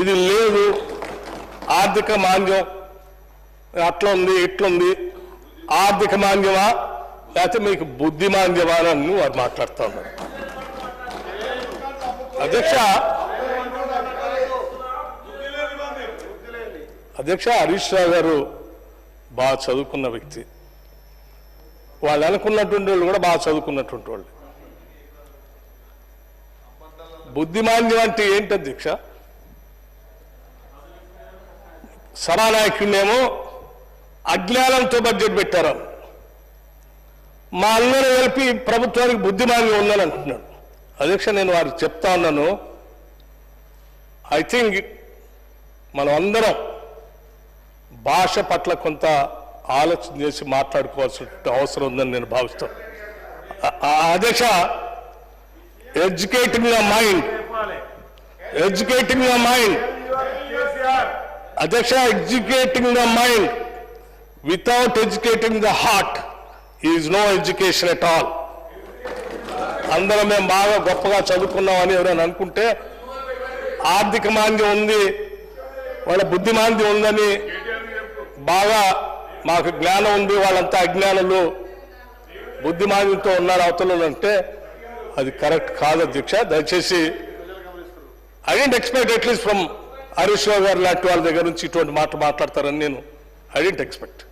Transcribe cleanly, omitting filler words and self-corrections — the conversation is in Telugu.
ఇది లేదు ఆర్థిక మాంద్యం అట్లా ఉంది ఇట్లుంది ఆర్థిక మాంద్యమా లేకపోతే మీకు బుద్ధి మాంద్యమా అని వారు మాట్లాడుతూ ఉన్నారు. అధ్యక్ష హరీష్ రావు గారు బాగా చదువుకున్న వ్యక్తి, వాళ్ళు అనుకున్నటువంటి వాళ్ళు కూడా బాగా చదువుకున్నటువంటి వాళ్ళు. బుద్ధిమాంద్యం అంటే ఏంటి అధ్యక్ష? సభానాయకుడినేమో అజ్ఞానంతో బడ్జెట్ పెట్టారు, మా అందరూ కలిపి ప్రభుత్వానికి బుద్ధిమాంద్యం ఉందని అంటున్నాడు. అధ్యక్ష నేను వారికి చెప్తా ఉన్నాను, ఐ థింక్ మనం అందరం భాష పట్ల కొంత ఆలోచన చేసి మాట్లాడుకోవాల్సిన అవసరం ఉందని నేను భావిస్తాను. అధ్యక్ష ఎడ్యుకేటింగ్ ద మైండ్ అధ్యక్ష educating the mind without educating the heart is no education at all. అందరం మేము బాగా గొప్పగా చదువుకున్నామని ఎవరైనా అనుకుంటే ఆర్థిక మాంద్యం ఉంది, వాళ్ళ బుద్ధి మాంద్యం ఉందని బాగా మాకు జ్ఞానం ఉంది, వాళ్ళంతా అజ్ఞానులు బుద్ధిమాంద్యంతో ఉన్నారు అవతల అంటే అది కరెక్ట్ కాదు అధ్యక్ష. దయచేసి I didn't expect at least from Harish Rao garu లాంటి వాళ్ళ దగ్గర నుంచి ఇటువంటి మాట మాట్లాడతారని నేను ఐ డెంట్ ఎక్స్పెక్ట్.